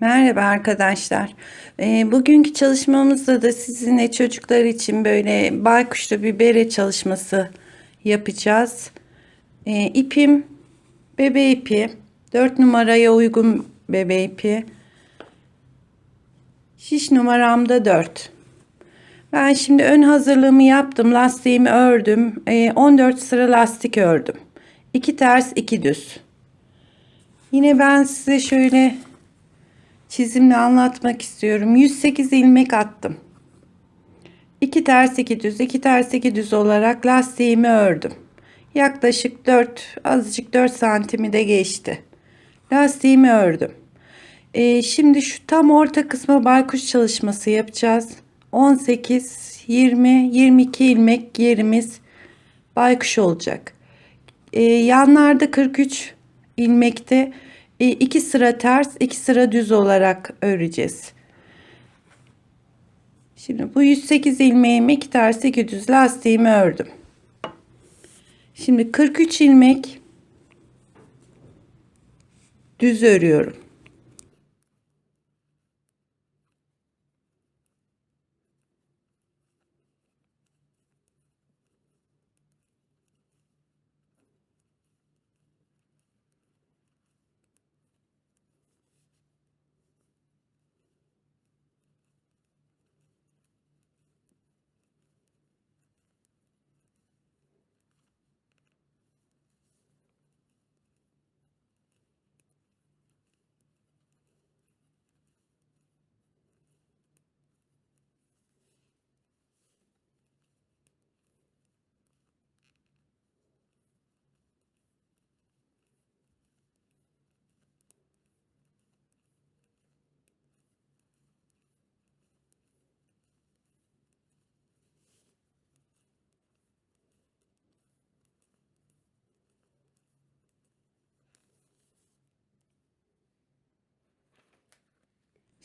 Merhaba arkadaşlar. Bugünkü çalışmamızda da sizinle çocuklar için böyle baykuşlu bir bere çalışması yapacağız. İpim bebe ipi. 4 numaraya uygun bebe ipi. Şiş numaram da 4. Ben şimdi ön hazırlığımı yaptım. Lastiğimi ördüm. 14 sıra lastik ördüm. 2 ters 2 düz. Yine ben size şöyle çizimle anlatmak istiyorum. 108 ilmek attım. 2 ters 2 düz, 2 ters 2 düz olarak lastiğimi ördüm. Yaklaşık 4, azıcık 4 santimi de geçti. Lastiğimi ördüm. Şimdi şu tam orta kısma baykuş çalışması yapacağız. 18, 20, 22 ilmek yerimiz baykuş olacak. Yanlarda 43 ilmekte 2 sıra ters 2 sıra düz olarak öreceğiz. Şimdi bu 108 ilmeğimi 2 ters 2 düz lastiğimi ördüm. Şimdi 43 ilmek düz örüyorum.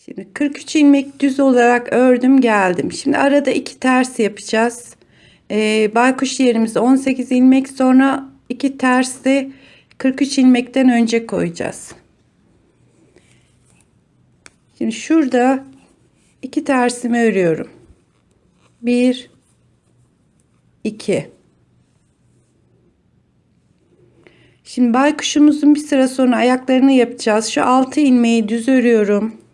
Şimdi 43 ilmek düz olarak ördüm geldim. Şimdi arada 2 ters yapacağız. Baykuş yerimizi 18 ilmek sonra 2 ters de 43 ilmekten önce koyacağız. Şimdi şurada 2 tersimi örüyorum. 1 2. Şimdi baykuşumuzun bir sıra sonra ayaklarını yapacağız. Şu 6 ilmeği düz örüyorum.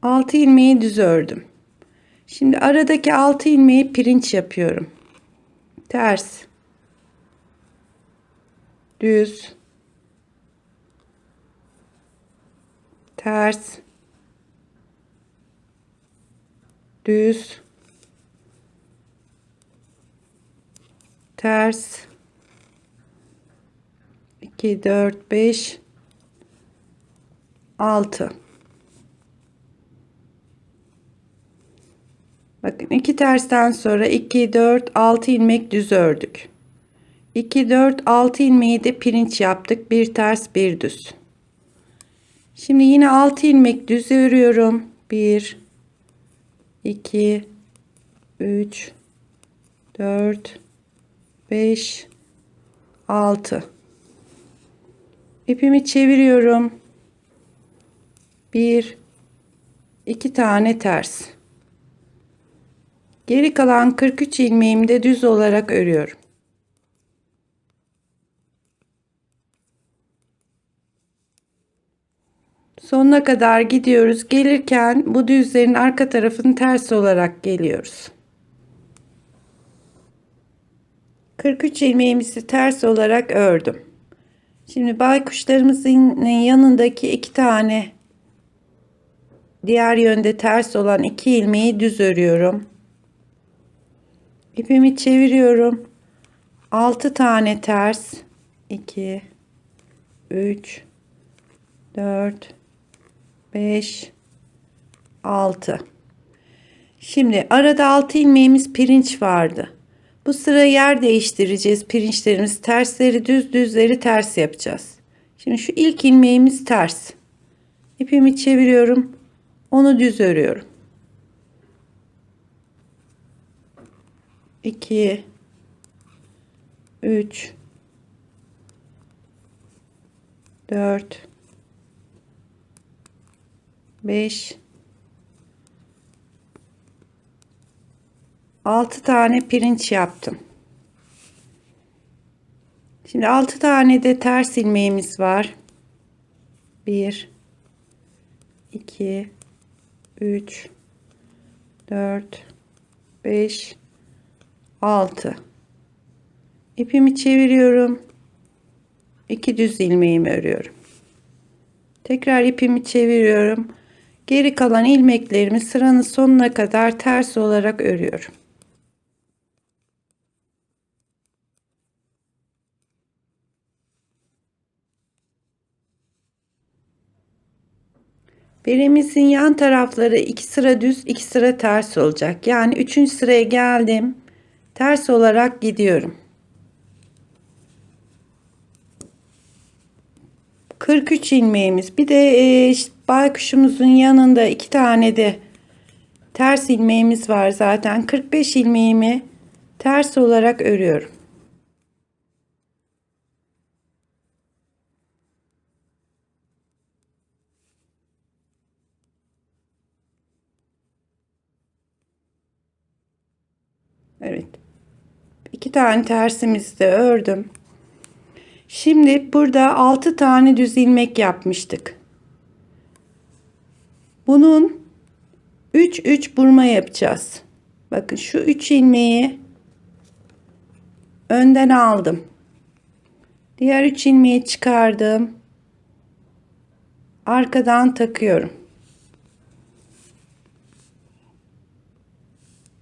Altı ilmeği düz ördüm. Şimdi aradaki 6 ilmeği pirinç yapıyorum. Ters, düz, ters, düz, ters, 2 4 5 6. Bakın 2 tersten sonra 2 4 6 ilmek düz ördük. 2 4 6 ilmeği de pirinç yaptık. Bir ters bir düz. Şimdi yine 6 ilmek düz örüyorum. 1 2 3 4 5 6. İpimi çeviriyorum. 1 2 tane ters. Geri kalan 43 ilmeğimi de düz olarak örüyorum. Sonuna kadar gidiyoruz. Gelirken bu düzlerin arka tarafını ters olarak geliyoruz. 43 ilmeğimizi ters olarak ördüm. Şimdi baykuşlarımızın yanındaki 2 tane diğer yönde ters olan 2 ilmeği düz örüyorum. İpimi çeviriyorum. 6 tane ters. 2 3 4 5 6. Şimdi arada 6 ilmeğimiz pirinç vardı. Bu sıra yer değiştireceğiz. Pirinçlerimiz tersleri düz, düzleri ters yapacağız. Şimdi şu ilk ilmeğimiz ters. İpimi çeviriyorum. Onu düz örüyorum. 2 3 4 5 6 tane pirinç yaptım. Şimdi 6 tane de ters ilmeğimiz var. 1 2 3 4 5 6. İpimi çeviriyorum. 2 düz ilmeğimi örüyorum. Tekrar ipimi çeviriyorum. Geri kalan ilmeklerimi sıranın sonuna kadar ters olarak örüyorum. Biremizin yan tarafları 2 sıra düz, 2 sıra ters olacak. Yani 3. sıraya geldim. Ters olarak gidiyorum. 43 ilmeğimiz. Bir de baykuşumuzun yanında 2 tane de ters ilmeğimiz var zaten. 45 ilmeğimi ters olarak örüyorum. Evet. 2 tane tersimizi de ördüm. Şimdi burada 6 tane düz ilmek yapmıştık. Bunun 3 burma yapacağız. Bakın şu 3 ilmeği önden aldım. Diğer 3 ilmeği çıkardım. Arkadan takıyorum.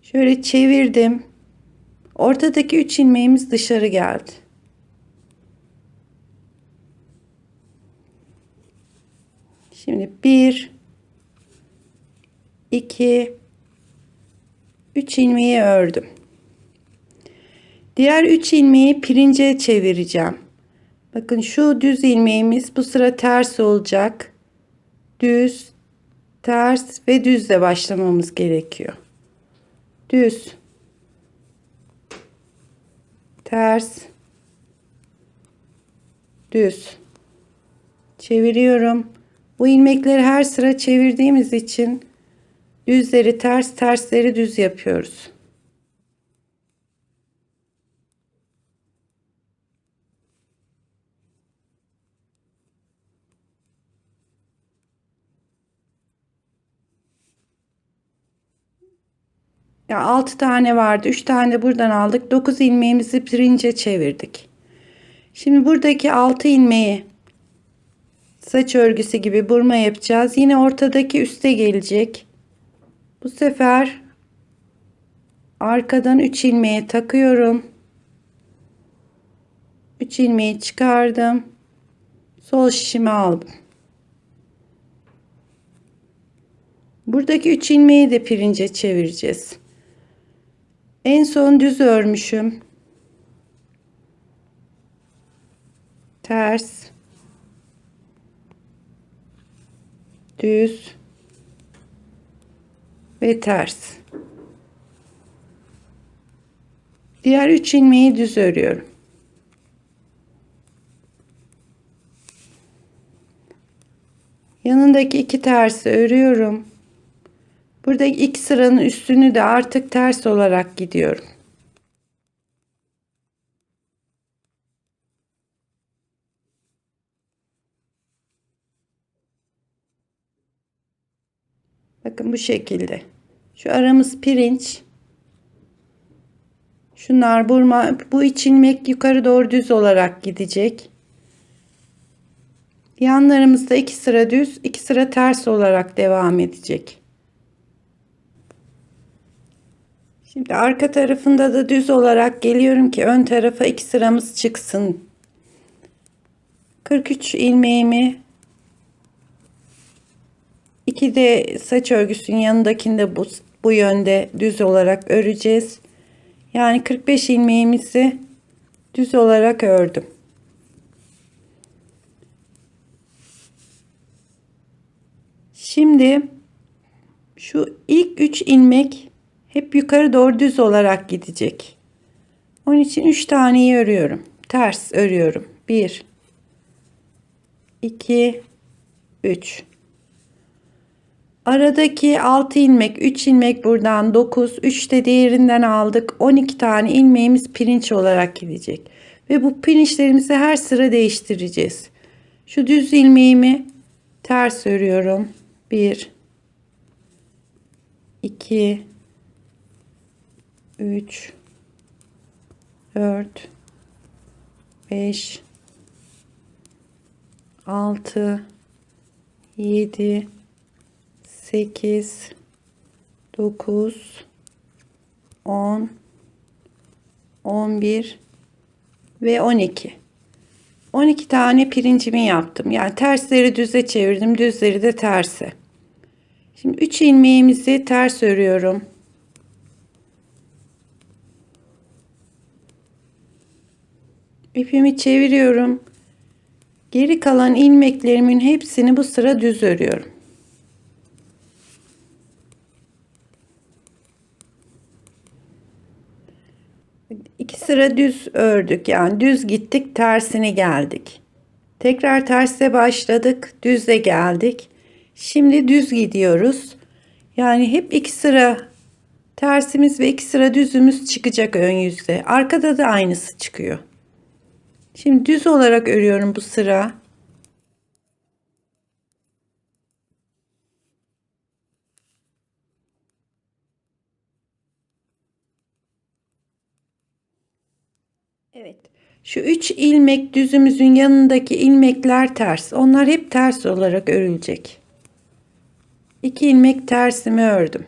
Şöyle çevirdim. Ortadaki 3 ilmeğimiz dışarı geldi. Şimdi 1 2 3 ilmeği ördüm. Diğer 3 ilmeği pirince çevireceğim. Bakın şu düz ilmeğimiz bu sıra ters olacak. Düz, ters ve düzle başlamamız gerekiyor. Düz, ters, düz. Çeviriyorum. Bu ilmekleri her sıra çevirdiğimiz için düzleri ters, tersleri düz yapıyoruz. Ya 6 tane vardı. 3 tane de buradan aldık. 9 ilmeğimizi pirince çevirdik. Şimdi buradaki 6 ilmeği saç örgüsü gibi burma yapacağız. Yine ortadaki üste gelecek. Bu sefer arkadan 3 ilmeği takıyorum. 3 ilmeği çıkardım. Sol şişimi aldım. Buradaki 3 ilmeği de pirince çevireceğiz. En son düz örmüşüm. Ters. Düz. Ve ters. Diğer 3 ilmeği düz örüyorum. Yanındaki 2 tersi örüyorum. Buradaki 2 sıranın üstünü de artık ters olarak gidiyorum. Bakın bu şekilde. Şu aramız pirinç. Şunlar burma. Bu iç ilmek yukarı doğru düz olarak gidecek. Yanlarımızda 2 sıra düz, 2 sıra ters olarak devam edecek. Şimdi arka tarafında da düz olarak geliyorum ki ön tarafa 2 sıramız çıksın. 43 ilmeğimi 2 de saç örgüsünün yanındakinde bu yönde düz olarak öreceğiz. Yani 45 ilmeğimizi düz olarak ördüm. Şimdi şu ilk 3 ilmek hep yukarı doğru düz olarak gidecek. Onun için 3 taneyi örüyorum. Ters örüyorum. 1 2 3. Aradaki 6 ilmek, 3 ilmek buradan 9, 3 de diğerinden aldık. 12 tane ilmeğimiz pirinç olarak gidecek. Ve bu pirinçlerimizi her sıra değiştireceğiz. Şu düz ilmeğimi ters örüyorum. 1 2 3 4 5 6 7 8 9 10 11 ve 12. 12 tane pirincimi yaptım. Yani tersleri düze çevirdim, düzleri de terse. Şimdi 3 ilmeğimizi ters örüyorum. İpimi çeviriyorum. Geri kalan ilmeklerimin hepsini bu sıra düz örüyorum. İki sıra düz ördük. Yani düz gittik, tersine geldik. Tekrar terse başladık, düze geldik. Şimdi düz gidiyoruz. Yani hep iki sıra tersimiz ve iki sıra düzümüz çıkacak ön yüzde. Arkada da aynısı çıkıyor. Şimdi düz olarak örüyorum bu sıra. Evet. Şu 3 ilmek düzümüzün yanındaki ilmekler ters. Onlar hep ters olarak örülecek. 2 ilmek tersimi ördüm.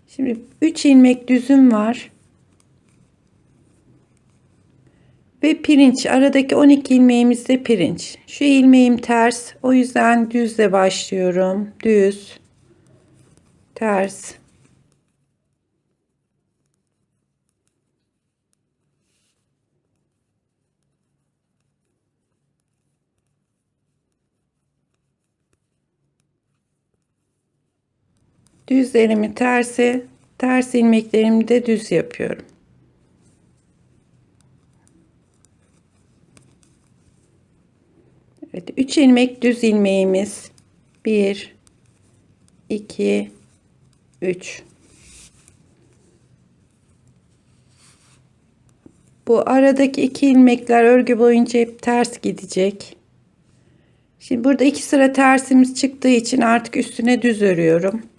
Şimdi 3 ilmek düzüm var. Ve pirinç. Aradaki 12 ilmeğimiz de pirinç. Şu ilmeğim ters. O yüzden düzle başlıyorum. Düz. Ters. Düzlerimi terse, ters ilmeklerimi de düz yapıyorum. Evet, 3 ilmek düz ilmeğimiz. 1 2 3. Bu aradaki 2 ilmekler örgü boyunca hep ters gidecek. Şimdi burada 2 sıra tersimiz çıktığı için artık üstüne düz örüyorum.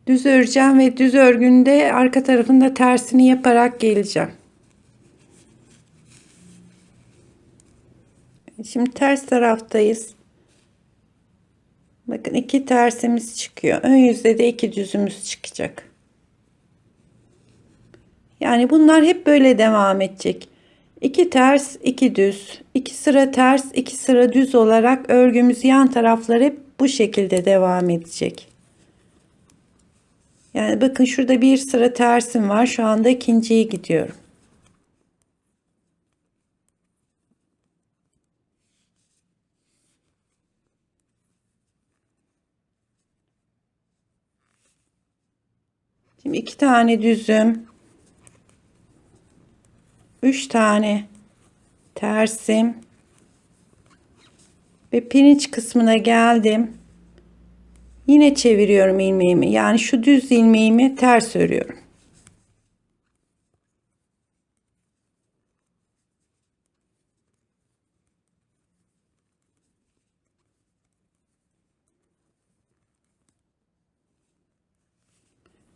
Düz öreceğim ve düz örgünde arka tarafında tersini yaparak geleceğim. Şimdi ters taraftayız. Bakın 2 tersimiz çıkıyor. Ön yüzde de 2 düzümüz çıkacak. Yani bunlar hep böyle devam edecek. 2 ters, 2 düz, 2 sıra ters, 2 sıra düz olarak örgümüz yan taraflar hep bu şekilde devam edecek. Yani bakın şurada bir sıra tersim var. Şu anda ikinciye gidiyorum. Şimdi 2 tane düzüm, 3 tane tersim ve pirinç kısmına geldim. Yine çeviriyorum ilmeğimi. Yani şu düz ilmeğimi ters örüyorum.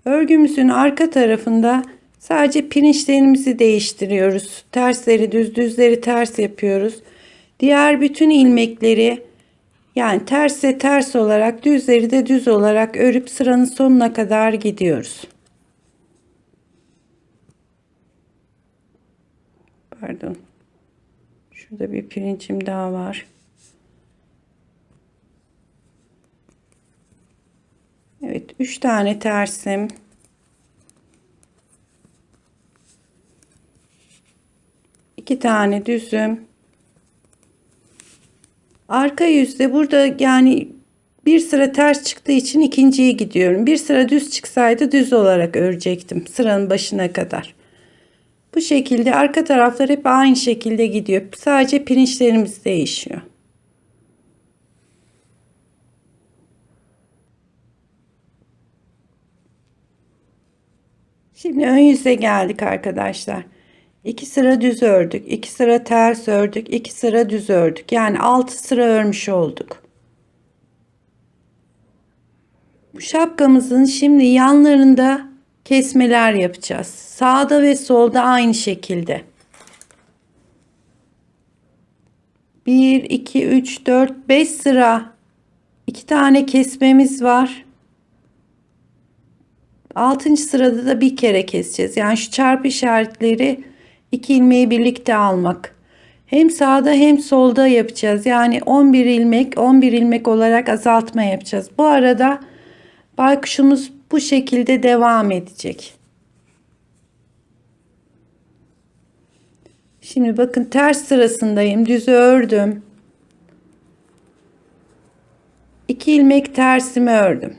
Örgümüzün arka tarafında sadece pirinçlerimizi değiştiriyoruz. Tersleri düz, düzleri ters yapıyoruz. Diğer bütün ilmekleri yani terse ters olarak, düzleri de düz olarak örüp sıranın sonuna kadar gidiyoruz. Pardon. Şurada bir pirincim daha var. Evet, 3 tane tersim. 2 tane düzüm. Arka yüzde burada yani bir sıra ters çıktığı için ikinciye gidiyorum. Bir sıra düz çıksaydı düz olarak örecektim sıranın başına kadar. Bu şekilde arka taraflar hep aynı şekilde gidiyor. Sadece pirinçlerimiz değişiyor. Şimdi ön yüze geldik arkadaşlar. 2 sıra düz ördük, 2 sıra ters ördük, 2 sıra düz ördük. Yani 6 sıra örmüş olduk. Bu şapkamızın şimdi yanlarında kesmeler yapacağız. Sağda ve solda aynı şekilde. 1, 2, 3, 4, 5 sıra 2 tane kesmemiz var. 6. sırada da bir kere keseceğiz. Yani şu çarpı işaretleri 2 ilmeği birlikte almak. Hem sağda hem solda yapacağız. Yani 11 ilmek 11 ilmek olarak azaltma yapacağız. Bu arada baykuşumuz bu şekilde devam edecek. Şimdi bakın ters sırasındayım. Düzü ördüm. 2 ilmek tersimi ördüm.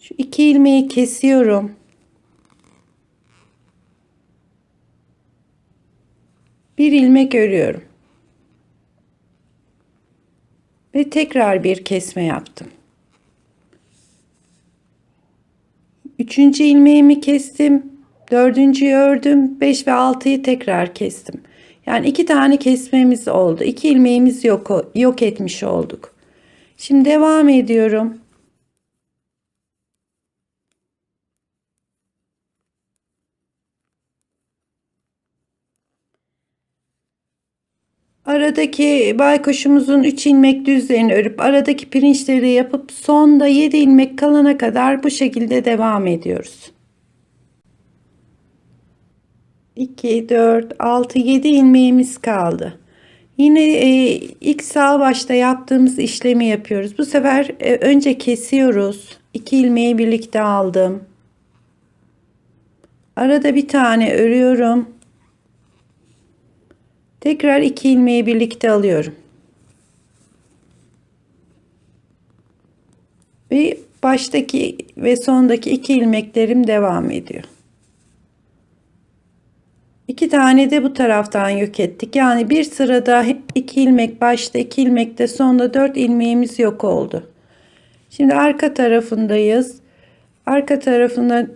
Şu 2 ilmeği kesiyorum. Bir ilmek örüyorum. Ve tekrar bir kesme yaptım. 3. ilmeğimi kestim. 4.'yü ördüm. 5 ve 6'yı tekrar kestim. Yani 2 tane kesmemiz oldu. 2 ilmeğimiz yok etmiş olduk. Şimdi devam ediyorum. Aradaki baykuşumuzun 3 ilmek düzlerini örüp aradaki pirinçleri yapıp sonda 7 ilmek kalana kadar bu şekilde devam ediyoruz. 2, 4, 6, 7 ilmeğimiz kaldı. Yine ilk sağ başta yaptığımız işlemi yapıyoruz. Bu sefer önce kesiyoruz. 2 ilmeği birlikte aldım. Arada bir tane örüyorum. Tekrar 2 ilmeği birlikte alıyorum. Ve baştaki ve sondaki 2 ilmeklerim devam ediyor. 2 tane de bu taraftan yok ettik. Yani bir sırada 2 ilmek başta, 2 ilmek de sonda 4 ilmeğimiz yok oldu. Şimdi arka tarafındayız. Arka tarafına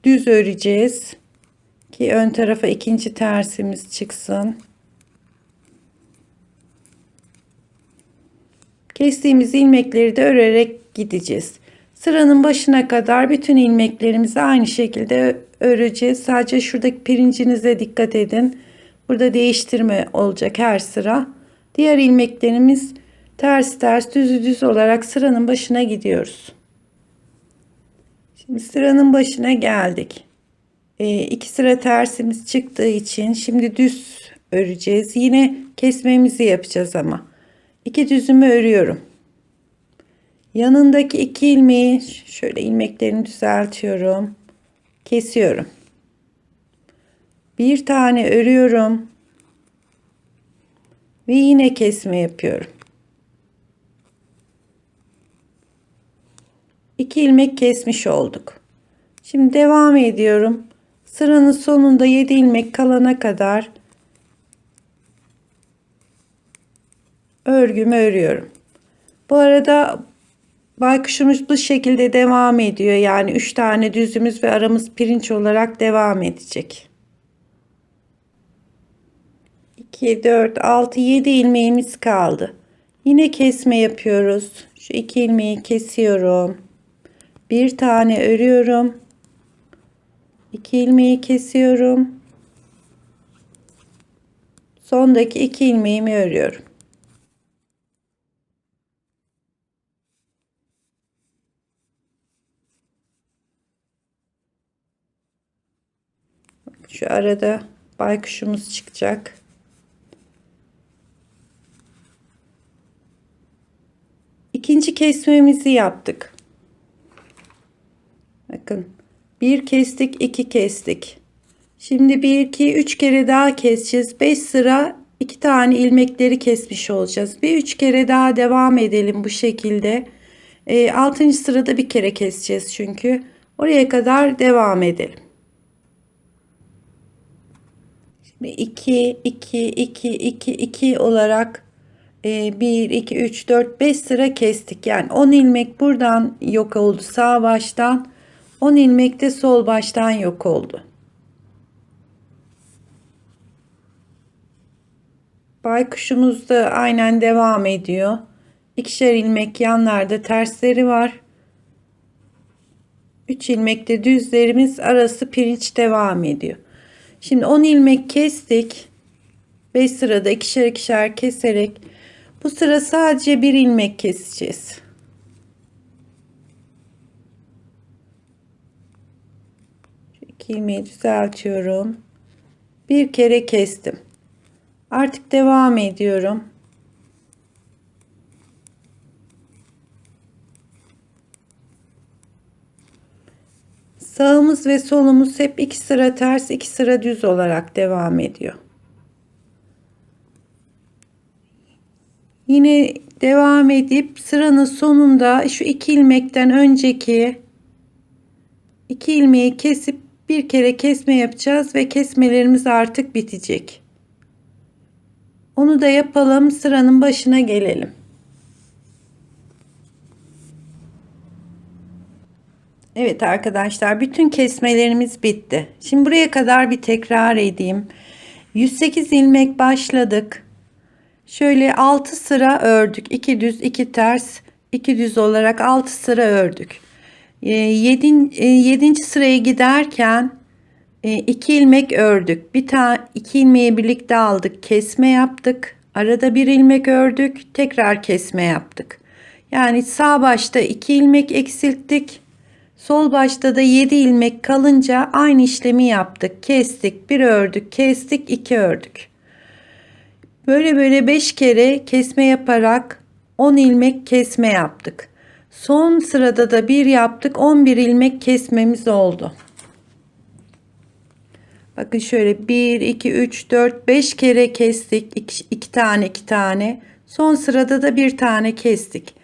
düz öreceğiz ki ön tarafa ikinci tersimiz çıksın. Kestiğimiz ilmekleri de örerek gideceğiz. Sıranın başına kadar bütün ilmeklerimizi aynı şekilde öreceğiz. Sadece şuradaki pirincinize dikkat edin. Burada değiştirme olacak her sıra. Diğer ilmeklerimiz ters ters düz olarak sıranın başına gidiyoruz. Şimdi sıranın başına geldik. 2 sıra tersimiz çıktığı için şimdi düz öreceğiz. Yine kesmemizi yapacağız ama. 2 düzümü örüyorum. Yanındaki 2 ilmeği şöyle ilmeklerini düzeltiyorum. Kesiyorum. Bir tane örüyorum. Ve yine kesme yapıyorum. 2 ilmek kesmiş olduk. Şimdi devam ediyorum. Sıranın sonunda 7 ilmek kalana kadar örgümü örüyorum. Bu arada baykuşumuz bu şekilde devam ediyor. Yani 3 tane düzümüz ve aramız pirinç olarak devam edecek. 2, 4, 6, 7 ilmeğimiz kaldı. Yine kesme yapıyoruz. Şu 2 ilmeği kesiyorum. Bir tane örüyorum. 2 ilmeği kesiyorum. Sondaki 2 ilmeğimi örüyorum. Şu arada baykuşumuz çıkacak. İkinci kesmemizi yaptık. Bakın bir kestik, iki kestik. Şimdi 1 2 3 kere daha keseceğiz. 5 sıra 2 tane ilmekleri kesmiş olacağız. Bir 3 kere daha devam edelim bu şekilde. 6. sırada bir kere keseceğiz çünkü. Oraya kadar devam edelim. Şimdi 2 2 2 2 2 olarak 1 2 3 4 5 sıra kestik. Yani 10 ilmek buradan yok oldu sağ baştan. 10 ilmek de sol baştan yok oldu. Baykuşumuz da aynen devam ediyor. İkişer ilmek yanlarda tersleri var. 3 ilmekte düzlerimiz arası pirinç devam ediyor. Şimdi 10 ilmek kestik. 5 sırada ikişer ikişer keserek bu sıra sadece bir ilmek keseceğiz. Şu 2 ilmeği düzeltiyorum. Bir kere kestim. Artık devam ediyorum. Sağımız ve solumuz hep 2 sıra ters 2 sıra düz olarak devam ediyor. Yine devam edip sıranın sonunda şu 2 ilmekten önceki 2 ilmeği kesip bir kere kesme yapacağız ve kesmelerimiz artık bitecek. Onu da yapalım, sıranın başına gelelim. Evet arkadaşlar, bütün kesmelerimiz bitti. Şimdi buraya kadar bir tekrar edeyim. 108 ilmek başladık. Şöyle 6 sıra ördük. 2 düz 2 ters 2 düz olarak 6 sıra ördük. 7. sıraya giderken 2 ilmek ördük. Bir tane 2 ilmeği birlikte aldık. Kesme yaptık. Arada bir ilmek ördük. Tekrar kesme yaptık. Yani sağ başta 2 ilmek eksilttik. Sol başta da 7 ilmek kalınca aynı işlemi yaptık. Kestik, bir ördük, kestik, 2 ördük. Böyle 5 kere kesme yaparak 10 ilmek kesme yaptık. Son sırada da bir yaptık. 11 ilmek kesmemiz oldu. Bakın şöyle 1 2 3 4 5 kere kestik. 2 tane 2 tane. Son sırada da bir tane kestik.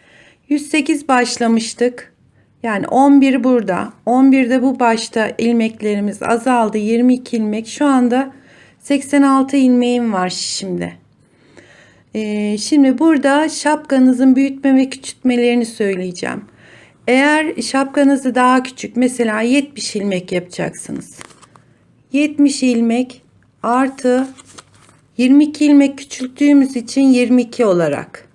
108 başlamıştık. Yani 11 burada. 11'de bu başta ilmeklerimiz azaldı. 22 ilmek. Şu anda 86 ilmeğim var şimdi. Şimdi burada şapkanızın büyütme ve küçültmelerini söyleyeceğim. Eğer şapkanızı daha küçük, mesela 70 ilmek yapacaksınız. 70 ilmek artı 22 ilmek küçülttüğümüz için 22 olarak.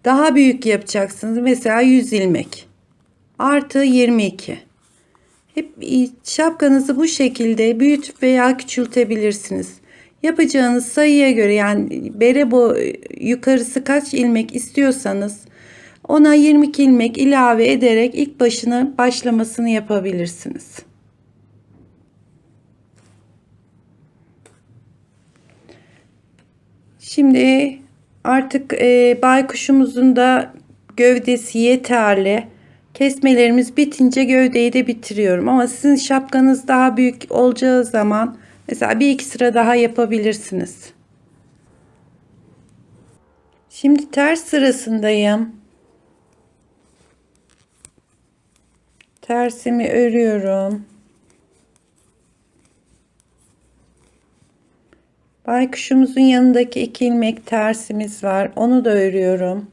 Daha büyük yapacaksınız. Mesela 100 ilmek artı 22. Hep şapkanızı bu şekilde büyütüp veya küçültebilirsiniz. Yapacağınız sayıya göre, yani bere yukarısı kaç ilmek istiyorsanız ona 22 ilmek ilave ederek ilk başlamasını yapabilirsiniz. Şimdi artık baykuşumuzun da gövdesi yeterli. Kesmelerimiz bitince gövdeyi de bitiriyorum. Ama sizin şapkanız daha büyük olacağı zaman mesela bir iki sıra daha yapabilirsiniz. Şimdi ters sırasındayım. Tersimi örüyorum. Baykuşumuzun yanındaki 2 ilmek tersimiz var. Onu da örüyorum.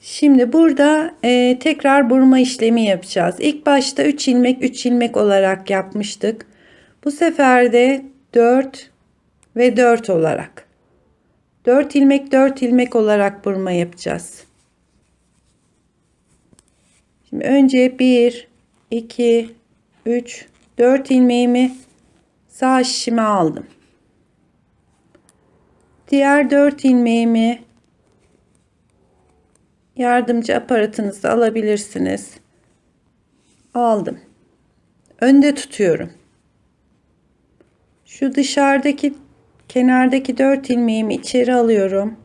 Şimdi burada tekrar burma işlemi yapacağız. İlk başta 3 ilmek 3 ilmek olarak yapmıştık. Bu sefer de 4 ve 4 olarak. 4 ilmek 4 ilmek olarak burma yapacağız. Şimdi önce 1 2 3 4 ilmeğimi sağ şişime aldım. Diğer 4 ilmeğimi yardımcı aparatınızda alabilirsiniz. Aldım. Önde tutuyorum. Şu dışarıdaki kenardaki 4 ilmeğimi içeri alıyorum.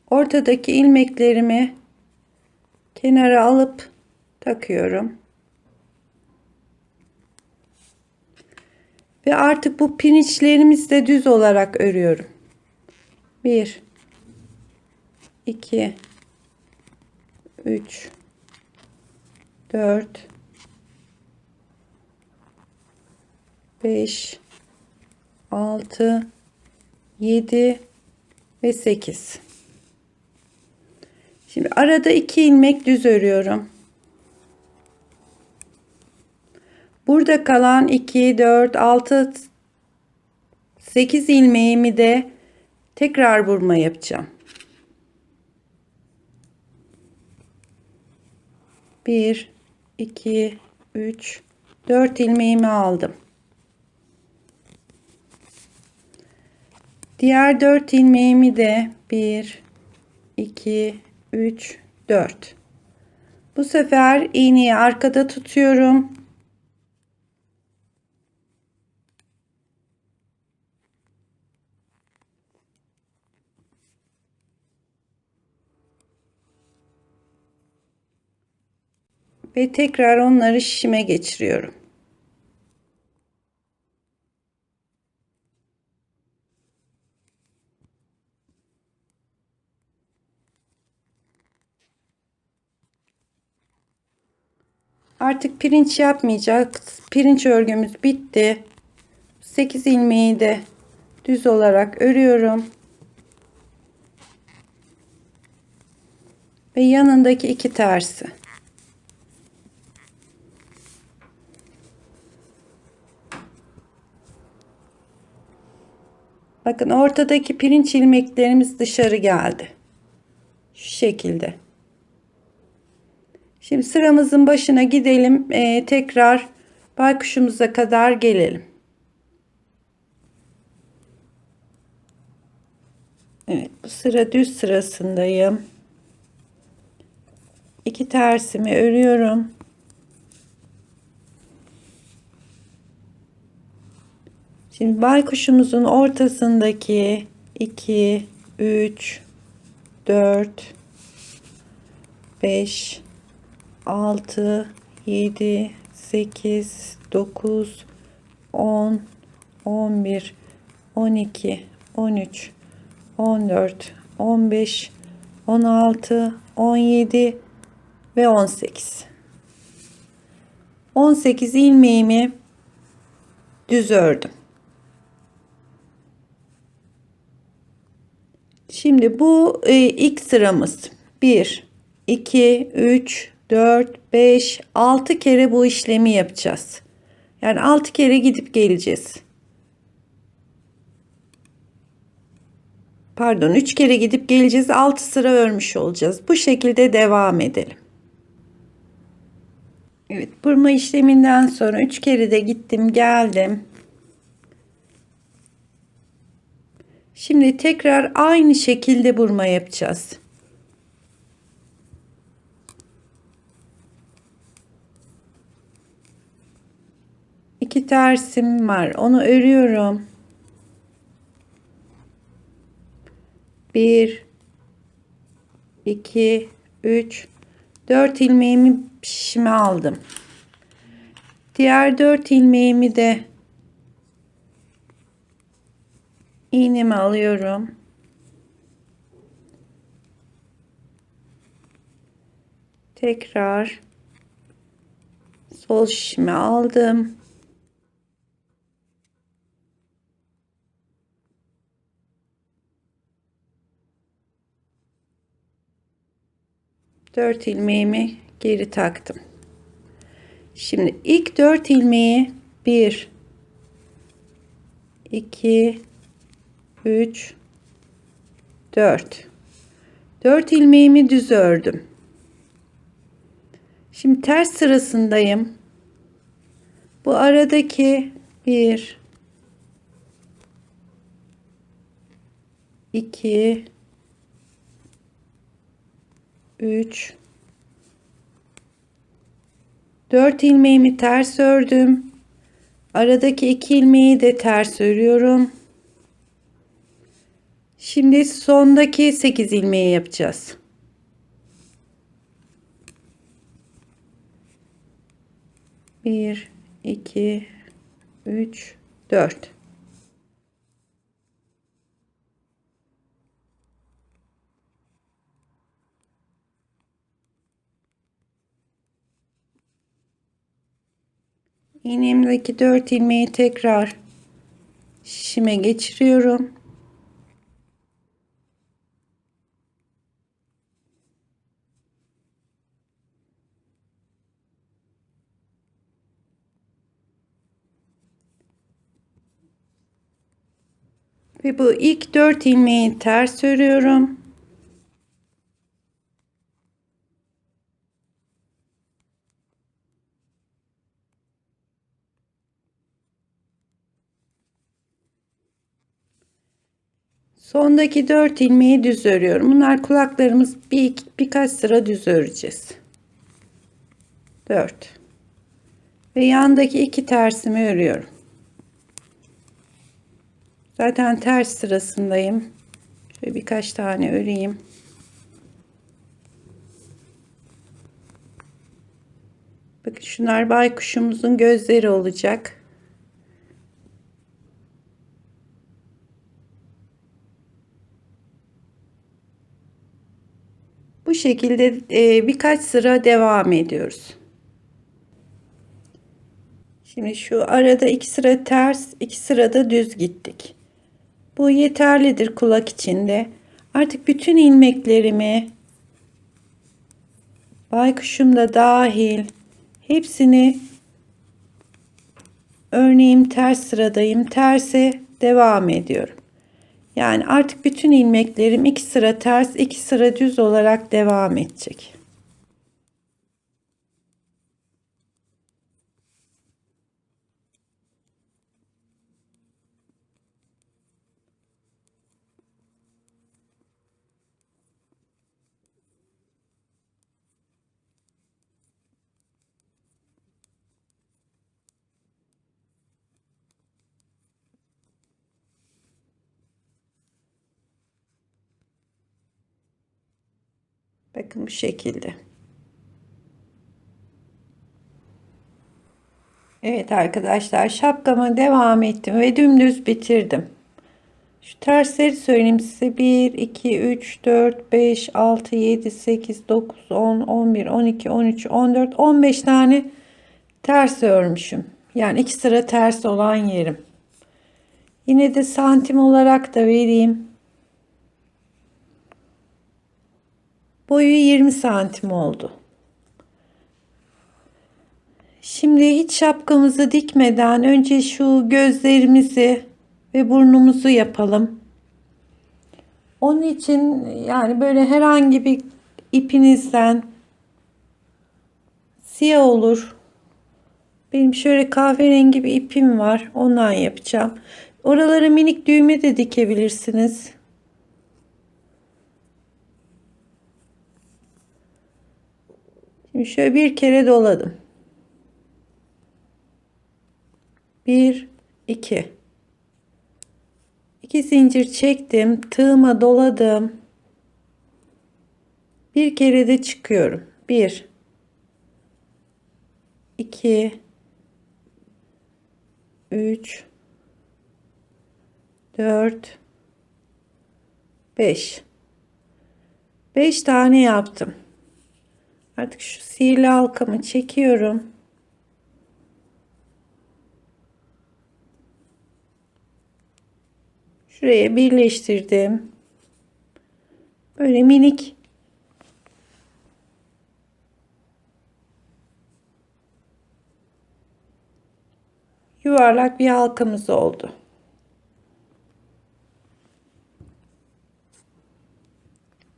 Ortadaki ilmeklerimi kenara alıp takıyorum. Ve artık bu pirinçlerimizi de düz olarak örüyorum. 1 2 3 4 5 6 7 ve 8. Şimdi arada 2 ilmek düz örüyorum. Burada kalan 2 4 6 8 ilmeğimi de tekrar vurma yapacağım. 1 2 3 4 ilmeğimi aldım. Diğer 4 ilmeğimi de 1 2 3 4. Bu sefer iğneyi arkada tutuyorum. Ve tekrar onları şişime geçiriyorum. Artık pirinç yapmayacağız. Pirinç örgümüz bitti. 8 ilmeği de düz olarak örüyorum. Ve yanındaki 2 tersi. Bakın ortadaki pirinç ilmeklerimiz dışarı geldi. Şu şekilde. Şimdi sıramızın başına gidelim. Tekrar baykuşumuza kadar gelelim. Evet, bu sıra düz sırasındayım. 2 tersimi örüyorum. Şimdi baykuşumuzun ortasındaki 2 3 4 5 6 7 8 9 10 11 12 13 14 15 16 17 ve 18. 18 ilmeğimi düz ördüm. Şimdi bu ilk sıramız. 1 2 3 4 5 6 kere bu işlemi yapacağız. Yani 6 kere gidip geleceğiz. Pardon, 3 kere gidip geleceğiz. 6 sıra örmüş olacağız. Bu şekilde devam edelim. Evet, burma işleminden sonra 3 kere de gittim geldim. Şimdi tekrar aynı şekilde burma yapacağız. İki tersim var. Onu örüyorum. 1 2 3 4 ilmeğimi şişime aldım. Diğer 4 ilmeğimi de iğnemi alıyorum. Tekrar sol şişime aldım. Dört ilmeğimi geri taktım. Şimdi ilk 4 ilmeği 1 2 3 4 4 ilmeğimi düz ördüm. Şimdi ters sırasındayım. Bu aradaki 1 2 3 4 ilmeğimi ters ördüm. Aradaki 2 ilmeği de ters örüyorum. Şimdi sondaki 8 ilmeği yapacağız. 1, 2, 3, 4. İğnemdeki 4 ilmeği tekrar şişime geçiriyorum. Ve bu ilk 4 ilmeği ters örüyorum. Sondaki 4 ilmeği düz örüyorum. Bunlar kulaklarımız birkaç sıra düz öreceğiz. 4. Ve yandaki 2 tersimi örüyorum. Zaten ters sırasındayım. Şöyle birkaç tane öreyim. Bakın şunlar baykuşumuzun gözleri olacak. Bu şekilde birkaç sıra devam ediyoruz. Şimdi şu arada 2 sıra ters, 2 sırada düz gittik. Bu yeterlidir kulak içinde. Artık bütün ilmeklerimi, baykuşum da dahil, hepsini, örneğin ters sıradayım, terse devam ediyorum. Yani artık bütün ilmeklerim 2 sıra ters, 2 sıra düz olarak devam edecek. Bakın bu şekilde. Evet arkadaşlar, şapkama devam ettim ve dümdüz bitirdim. Şu tersleri söyleyeyim size. 1, 2, 3, 4, 5, 6, 7, 8, 9, 10, 11, 12, 13, 14, 15 tane ters örmüşüm. Yani 2 sıra ters olan yerim. Yine de santim olarak da vereyim. Boyu 20 santim oldu. Şimdi hiç şapkamızı dikmeden önce şu gözlerimizi ve burnumuzu yapalım. Onun için yani böyle herhangi bir ipinizden, siyah olur. Benim şöyle kahverengi bir ipim var. Ondan yapacağım. Oralara minik düğme de dikebilirsiniz. Şimdi şöyle bir kere doladım. 1, 2. 2 zincir çektim. Tığıma doladım. Bir kere de çıkıyorum. 1, 2, 3, 4, 5. 5 tane yaptım. Artık şu sihirli halkamı çekiyorum. Şuraya birleştirdim. Böyle minik yuvarlak bir halkamız oldu.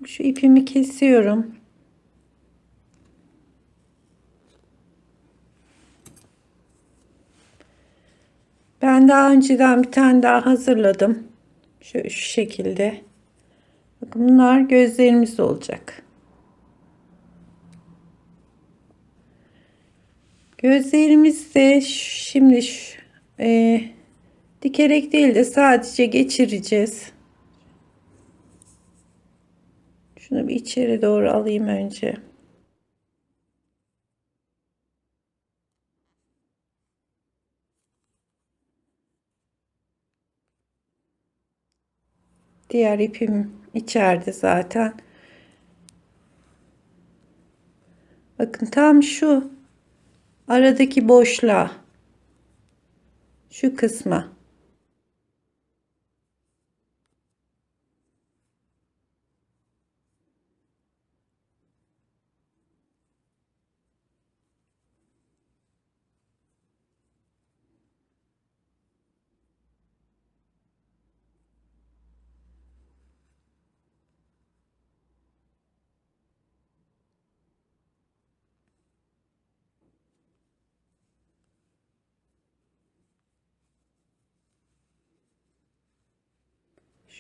Şu ipimi kesiyorum. Ben daha önceden bir tane daha hazırladım. Şöyle şu şekilde. Bakın bunlar gözlerimiz olacak. Gözlerimizi de şimdi dikerek değil de sadece geçireceğiz. Şunu bir içeri doğru alayım önce. Diğer ipim içeride zaten. Bakın tam şu aradaki boşluğa, şu kısma.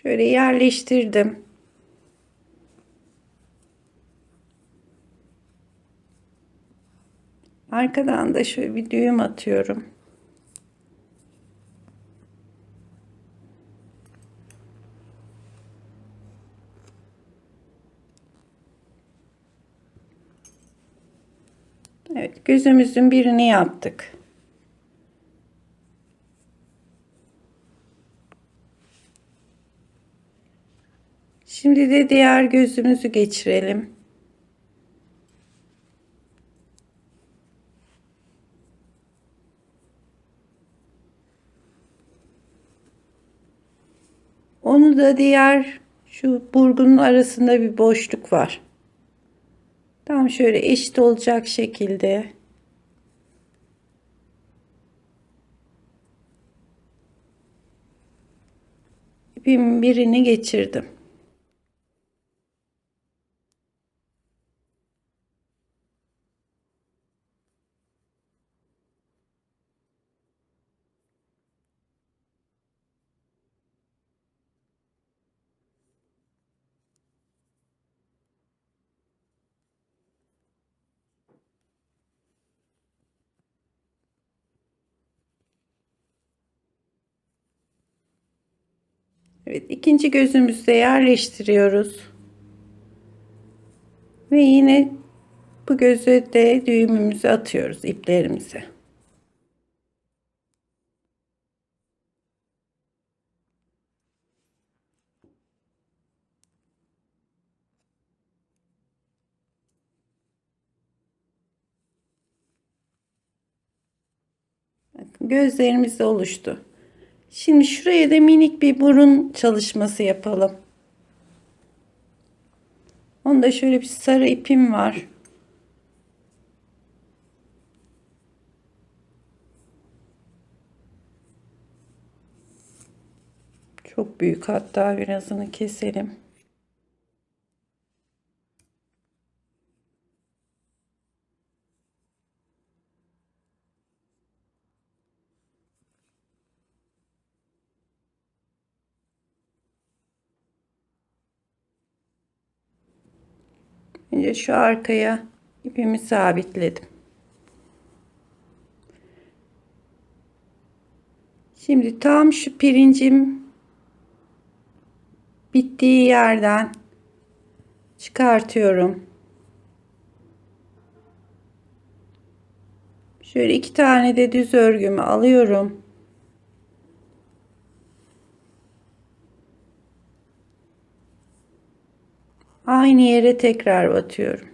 Şöyle yerleştirdim. Arkadan da şöyle bir düğüm atıyorum. Evet, gözümüzün birini yaptık. Şimdi de diğer gözümüzü geçirelim. Onu da diğer şu burgunun arasında bir boşluk var. Tam şöyle eşit olacak şekilde ipimin birini geçirdim. Evet, ikinci gözümüzü de yerleştiriyoruz. Ve yine bu göze de düğümümüzü atıyoruz, iplerimizi. Bakın, gözlerimiz de oluştu. Şimdi şuraya da minik bir burun çalışması yapalım. Onda şöyle bir sarı ipim var. Çok büyük, hatta birazını keselim. Önce şu arkaya ipimi sabitledim. Şimdi tam şu pirincim bittiği yerden çıkartıyorum. Şöyle 2 tane de düz örgümü alıyorum. Aynı yere tekrar batıyorum.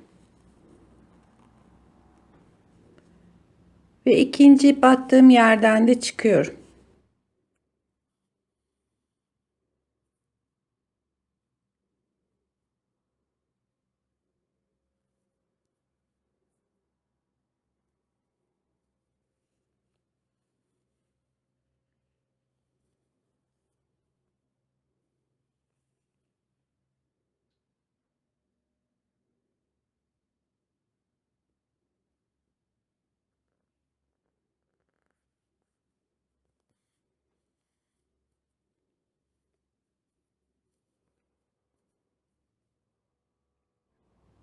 Ve ikinci battığım yerden de çıkıyorum.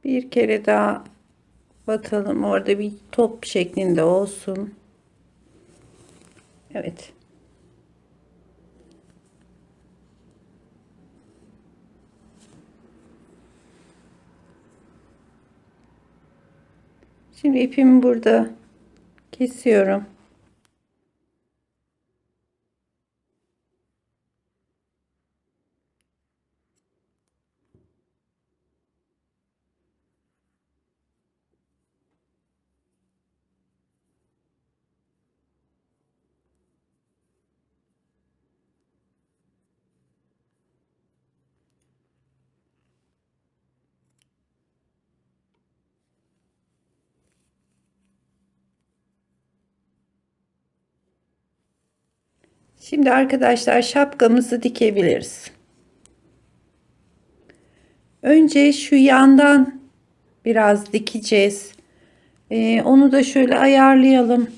Bir kere daha batalım. Orada bir top şeklinde olsun. Evet. Şimdi ipimi burada kesiyorum. Şimdi arkadaşlar şapkamızı dikebiliriz. Önce şu yandan biraz dikeceğiz. Onu da şöyle ayarlayalım.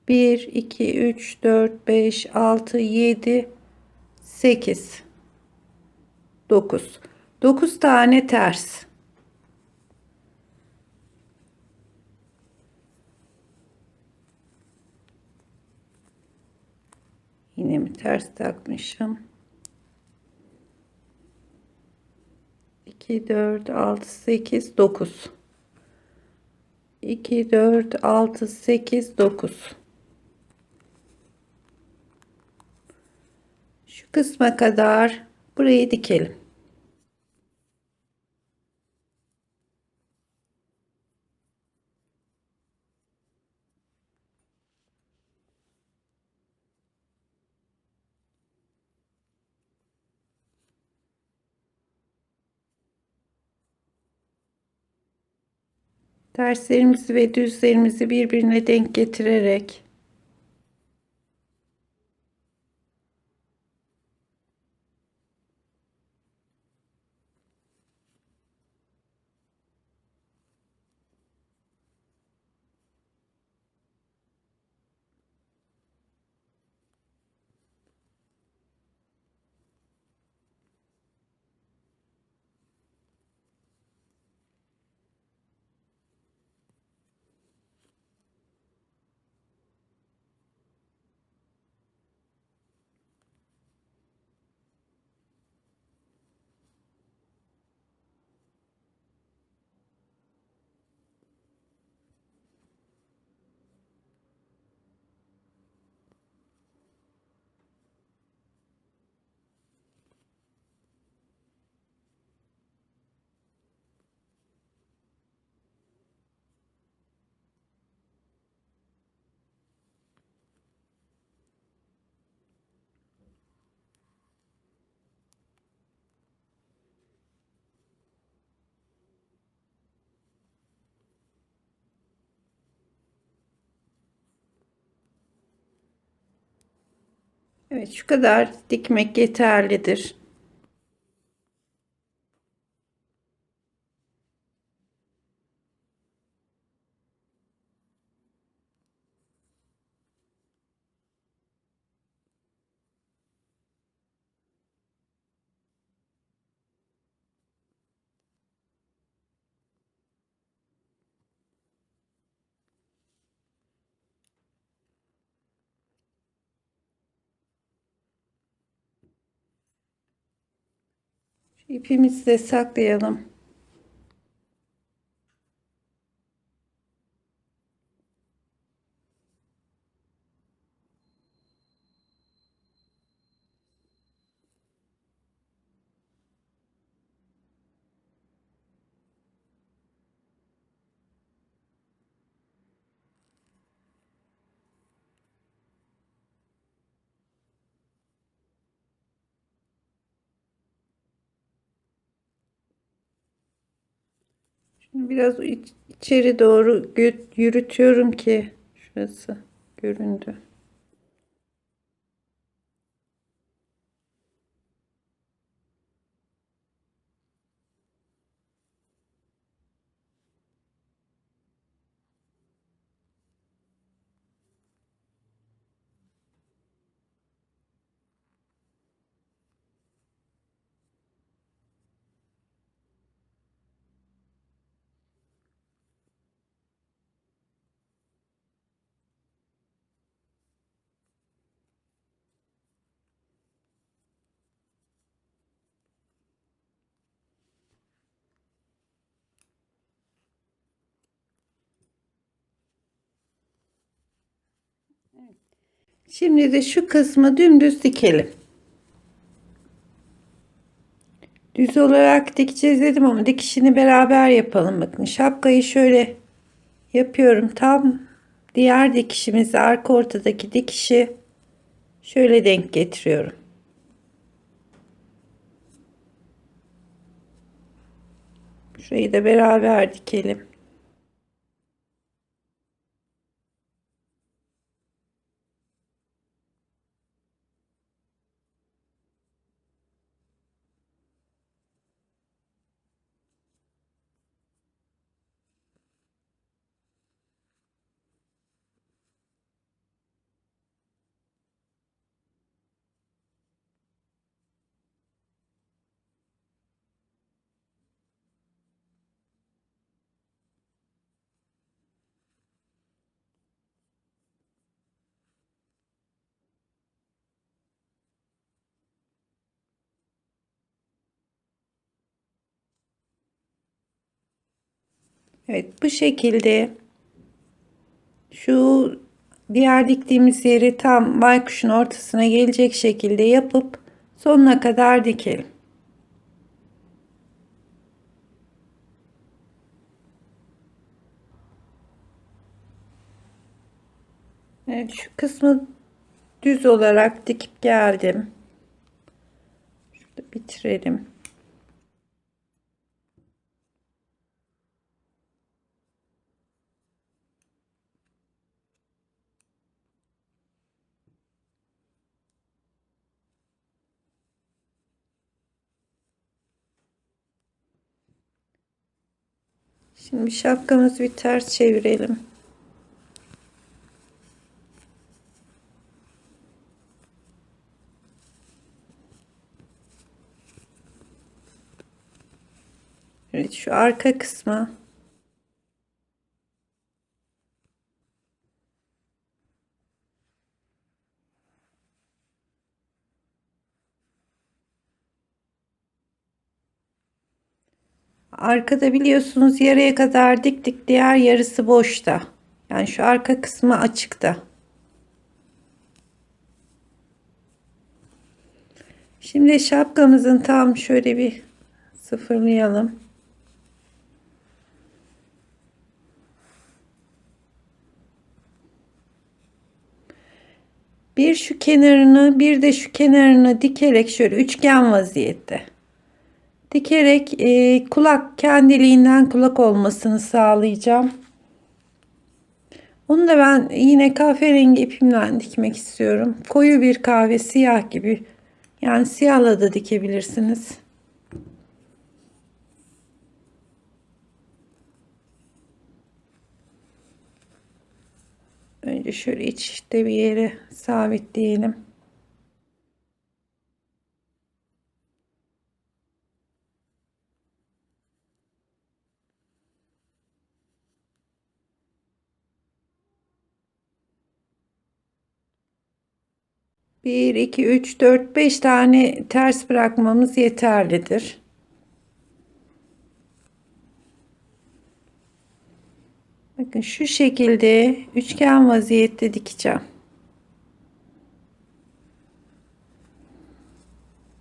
1, 2, 3, 4, 5, 6, 7, 8, 9. 9 tane ters. Yine mi ters takmışım? 2, 4, 6, 8, 9. 2, 4, 6, 8, 9. Şu kısma kadar burayı dikelim. Terslerimizi ve düzlerimizi birbirine denk getirerek evet şu kadar dikmek yeterlidir. Şu ipimizi de saklayalım. Şimdi biraz içeri doğru yürütüyorum ki şurası göründü. Şimdi de şu kısmı dümdüz dikelim. Düz olarak dikeceğiz dedim ama dikişini beraber yapalım. Bakın şapkayı şöyle yapıyorum. Tam diğer dikişimizi arka ortadaki dikişi şöyle denk getiriyorum. Şurayı da beraber dikelim. Evet, bu şekilde şu diğer diktiğimiz yeri tam baykuşun ortasına gelecek şekilde yapıp sonuna kadar dikelim. Evet, şu kısmı düz olarak dikip geldim. Şurada bitirelim. Şimdi şapkamızı bir ters çevirelim. Evet, şu arka kısmı arkada biliyorsunuz yarıya kadar diktik, diğer yarısı boşta. Yani şu arka kısmı açıkta. Şimdi şapkamızın tam şöyle bir sıfırlayalım. Bir şu kenarını bir de şu kenarını dikerek şöyle üçgen vaziyette dikerek kulak kendiliğinden kulak olmasını sağlayacağım. Onu da ben yine kahverengi ipimle dikmek istiyorum. Koyu bir kahve siyah gibi, yani siyahla da dikebilirsiniz. Önce şöyle içte bir yere sabitleyelim. Bir, iki, üç, dört, beş tane ters bırakmamız yeterlidir. Bakın şu şekilde üçgen vaziyette dikeceğim.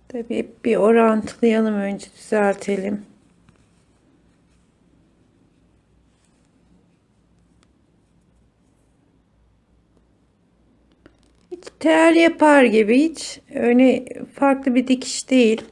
Tabii hep bir orantılayalım, önce düzeltelim. Hiç tel yapar gibi, hiç öyle farklı bir dikiş değil.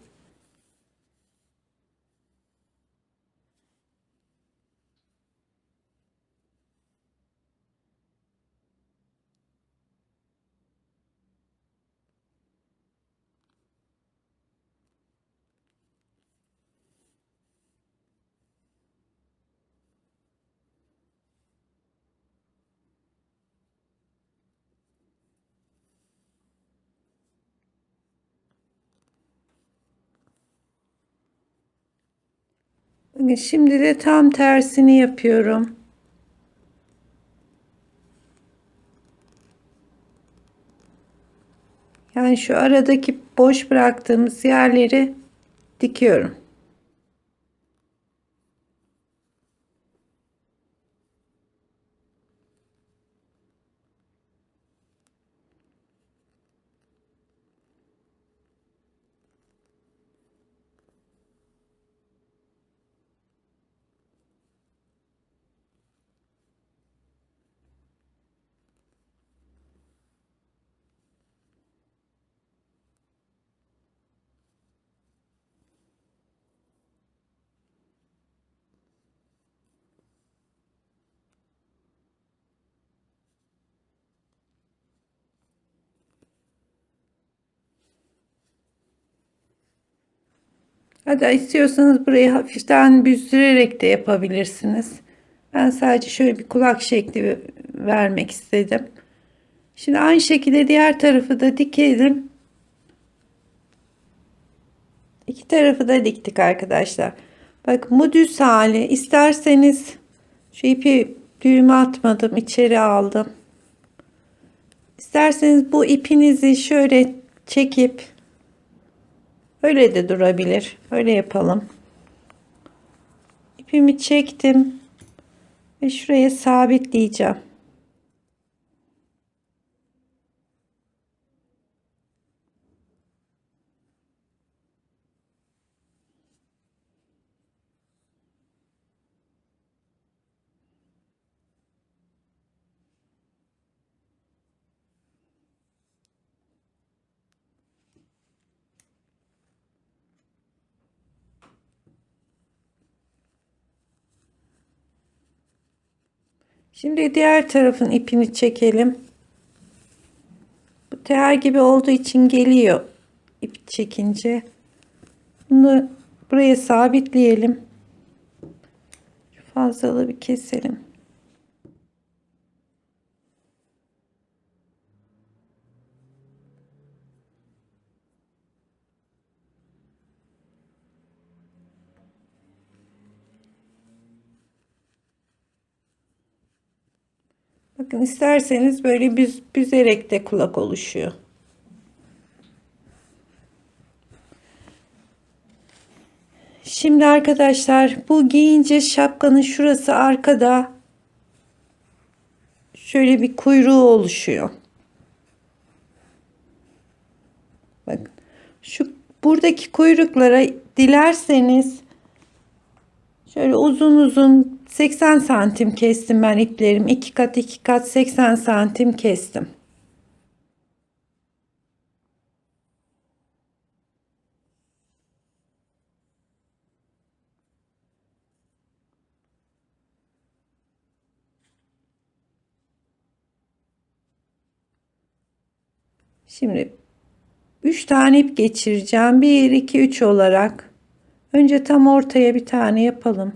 Bakın şimdi de tam tersini yapıyorum. Yani şu aradaki boş bıraktığımız yerleri dikiyorum. Hatta istiyorsanız burayı hafiften büzdürerek de yapabilirsiniz. Ben sadece şöyle bir kulak şekli vermek istedim. Şimdi aynı şekilde diğer tarafı da dikelim. İki tarafı da diktik arkadaşlar. Bak, bu düz hali. İsterseniz şu ipi düğüme atmadım, içeri aldım. İsterseniz bu ipinizi şöyle çekip öyle de durabilir. Öyle yapalım. İpimi çektim. Ve şuraya sabitleyeceğim. Şimdi diğer tarafın ipini çekelim. Bu teğer gibi olduğu için geliyor ip çekince. Bunu buraya sabitleyelim. Şu fazlalığı bir keselim. Bakın isterseniz böyle büzerek de kulak oluşuyor. Şimdi arkadaşlar bu giyince şapkanın şurası arkada şöyle bir kuyruğu oluşuyor. Bakın şu buradaki kuyruklara dilerseniz şöyle uzun uzun 80 santim kestim ben iplerim. 2 kat 2 kat 80 santim kestim. Şimdi 3 tane ip geçireceğim. 1 2 3 olarak. Önce tam ortaya bir tane yapalım.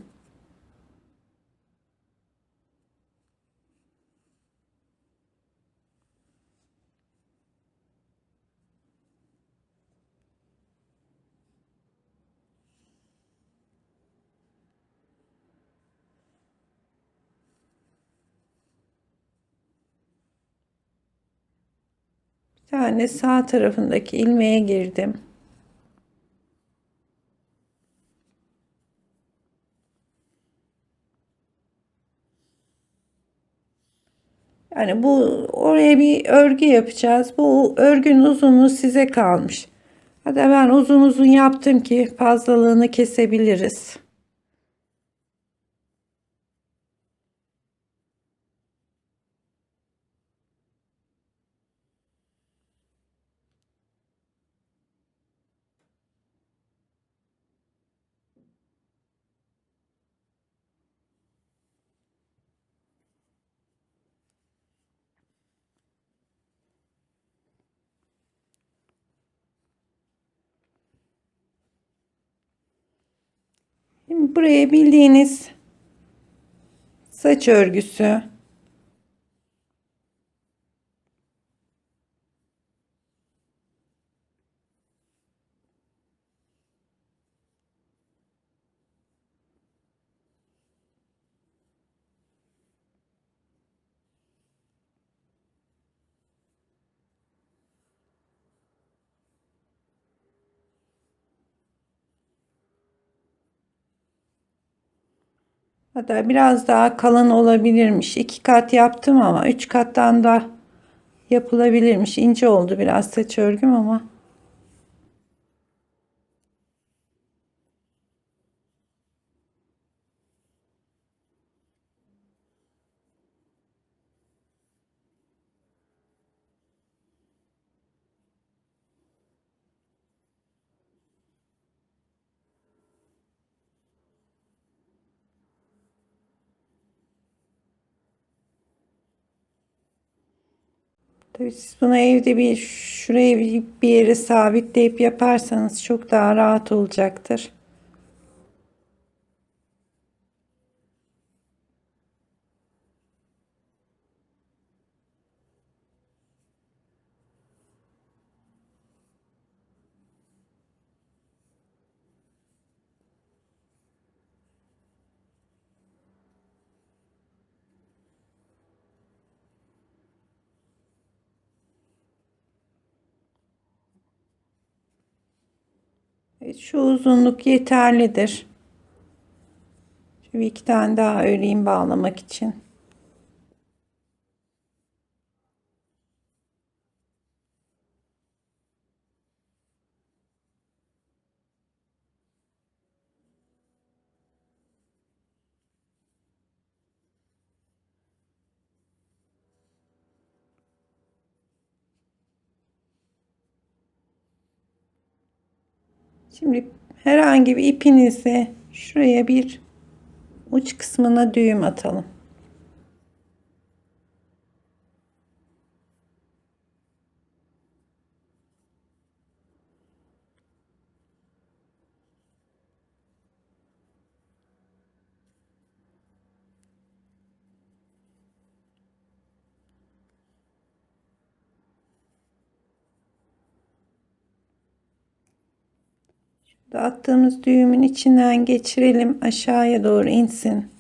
Bir tane sağ tarafındaki ilmeğe girdim. Yani bu oraya bir örgü yapacağız. Bu örgünün uzunluğu size kalmış. Hatta ben uzun uzun yaptım ki fazlalığını kesebiliriz. Şimdi buraya bildiğiniz saç örgüsü, hatta biraz daha kalın olabilirmiş. 2 kat yaptım ama 3 kattan da yapılabilirmiş. İnce oldu biraz saç örgüm ama. Tabii siz bunu evde bir şuraya bir yere sabitleyip yaparsanız çok daha rahat olacaktır. Evet, şu uzunluk yeterlidir. Şöyle 2 tane daha öreyim bağlamak için. Şimdi herhangi bir ipinizi şuraya bir uç kısmına düğüm atalım. Attığımız düğümün içinden geçirelim, aşağıya doğru insin.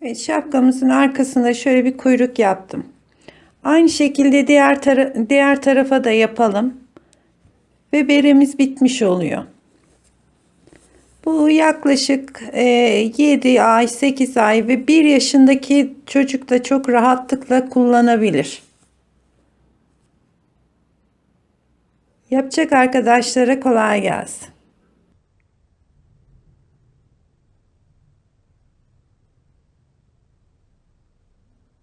Ve şapkamızın arkasında şöyle bir kuyruk yaptım. Aynı şekilde diğer tarafa da yapalım. Ve beremiz bitmiş oluyor. Bu yaklaşık 7 ay, 8 ay ve 1 yaşındaki çocuk da çok rahatlıkla kullanabilir. Yapacak arkadaşlara kolay gelsin.